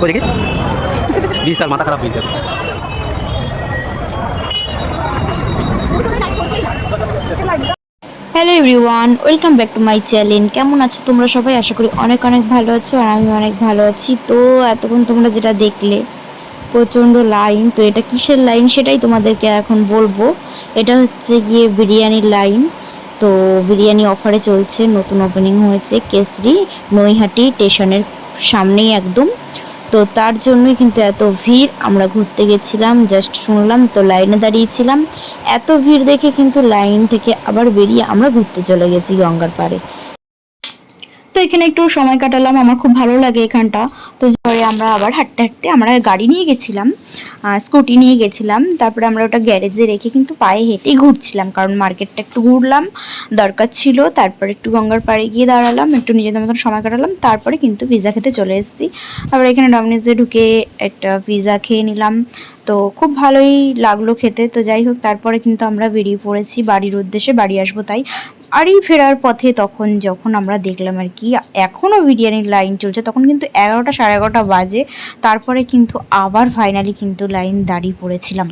ওই দেখি বিশাল মাথা খারাপ হয়ে যাবে। Hello everyone, welcome back to my channel. কেমন আছো তোমরা সবাই? আশা করি অনেক অনেক ভালো আছো, আর আমি অনেক ভালো আছি। তো এতক্ষণ তোমরা যেটা দেখলে প্রচণ্ড লাইন, তো এটা কিসের লাইন সেটাই তোমাদেরকে এখন বলবো। এটা হচ্ছে গিয়ে বিরিয়ানির লাইন। তো বিরিয়ানি অফারে চলছে, নতুন ওপেনিং হয়েছে কেশরি নৈহাটি স্টেশনের সামনেই একদম। তো তার জন্যই কিন্তু এত ভিড়। আমরা ঘুরতে গেছিলাম, জাস্ট শুনলাম তো লাইনে দাঁড়িয়েছিলাম। এত ভিড় দেখে কিন্তু লাইন থেকে আবার বেরিয়ে আমরা ঘুরতে চলে গেছি গঙ্গার পাড়ে। তো এখানে একটু সময় কাটালাম, আমার খুব ভালো লাগে এখানটা। তো পরে আমরা আবার হাঁটতে হাঁটতে আমরা গাড়ি নিয়ে গেছিলাম, স্কুটি নিয়ে গেছিলাম। তারপরে আমরা ওটা গ্যারেজে রেখে কিন্তু পায়ে হেঁটেই ঘুরছিলাম, কারণ মার্কেটটা একটু ঘুরলাম, দরকার ছিল। তারপরে একটু গঙ্গার পাড়ে গিয়ে দাঁড়ালাম, একটু নিজেদের মতন সময় কাটালাম। তারপরে কিন্তু পিৎজা খেতে চলে এসেছি। আবার এখানে ডমিনোজে ঢুকে একটা পিৎজা খেয়ে নিলাম। তো খুব ভালোই লাগলো খেতে। তো যাই হোক, তারপরে কিন্তু আমরা বেরিয়ে পড়েছি বাড়ির উদ্দেশ্যে, বাড়ি আসবো তাই। আর এই ফেরার পথে যখন আমরা দেখলাম আর কি এখনও বিরিয়ানির লাইন চলছে, তখন কিন্তু 11টা সাড়ে 11টা বাজে। তারপরে কিন্তু আবার ফাইনালি কিন্তু লাইন দাঁড়িয়ে পড়েছিলাম।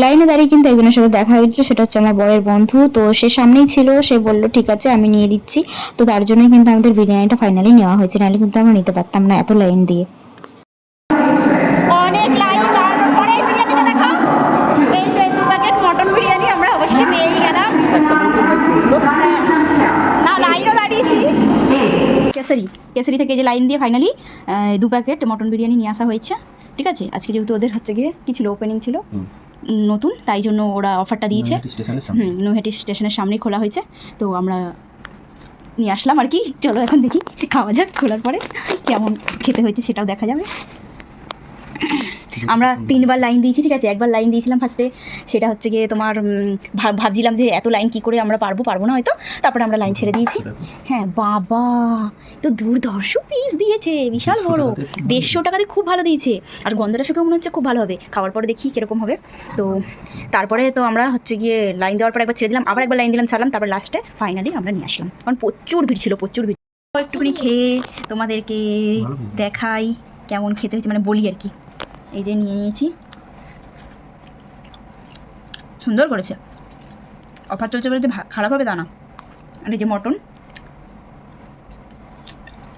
লাইনে দাঁড়িয়ে কিন্তু একজনের সাথে দেখা হয়েছিল, সেটা হচ্ছে আমার বরের বন্ধু। তো সে সামনেই ছিল, সে বলল ঠিক আছে আমি নিয়ে দিচ্ছি। তো তার জন্যই কিন্তু আমাদের বিরিয়ানিটা ফাইনালি নেওয়া হয়েছে, নাহলে কিন্তু আমরা নিতে পারতাম না এত লাইন দিয়ে। অনেক লাইন দাঁড়ানোর পরে বিরিয়ানিটা দেখো, এই যে 2 প্যাকেট মটন বিরিয়ানি আমরা অবশ্যই পেয়েই গেলাম। না, লাইনও দাঁড়িয়েছি। কেশরি থেকে যে লাইন দিয়ে ফাইনালি 2 প্যাকেট মটন বিরিয়ানি নিয়ে আসা হয়েছে। ঠিক আছে, আজকে যেহেতু ওদের হচ্ছে গিয়ে কী ছিল, ওপেনিং ছিল নতুন, তাই জন্য ওরা অফারটা দিয়েছে। নৈহাটি স্টেশনের সামনেই খোলা হয়েছে। তো আমরা নিয়ে আসলাম আর কি। চলো এখন দেখি খাওয়া যাক, খোলার পরে কেমন খেতে হয়েছে সেটাও দেখা যাবে। আমরা 3বার লাইন দিয়েছি, ঠিক আছে। একবার লাইন দিয়েছিলাম ফার্স্টে, সেটা হচ্ছে গিয়ে তোমার ভাবছিলাম যে এত লাইন কী করে আমরা পারবো না হয়তো। তারপরে আমরা লাইন ছেড়ে দিয়েছি। হ্যাঁ বাবা, তো দুর্ধর্ষ পিস দিয়েছে, বিশাল বড়। 150 টাকাতে খুব ভালো দিয়েছে। আর গন্ধটা শুকেও মনে হচ্ছে খুব ভালো হবে। খাওয়ার পরে দেখি কীরকম হবে। তো তারপরে তো আমরা হচ্ছে গিয়ে লাইন দেওয়ার পর একবার ছেড়ে দিলাম, আবার একবার লাইন দিলাম, ছাড়লাম। তারপর লাস্টে ফাইনালি আমরা নিয়ে আসলাম, কারণ প্রচুর ভিড় ছিল, প্রচুর ভিড়। একটুখানি খেয়ে তোমাদেরকে দেখাই কেমন খেতে হয়েছে, মানে বলি আর কি। এই যে নিয়ে নিয়েছি, সুন্দর করেছে। অফার চলছে বলে যে খারাপ হবে তা না। আর এই যে মটন,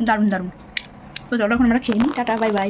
দারুণ দারুণ। তো চলো এখন আমরা খেয়ে নিই। Tata, bye bye.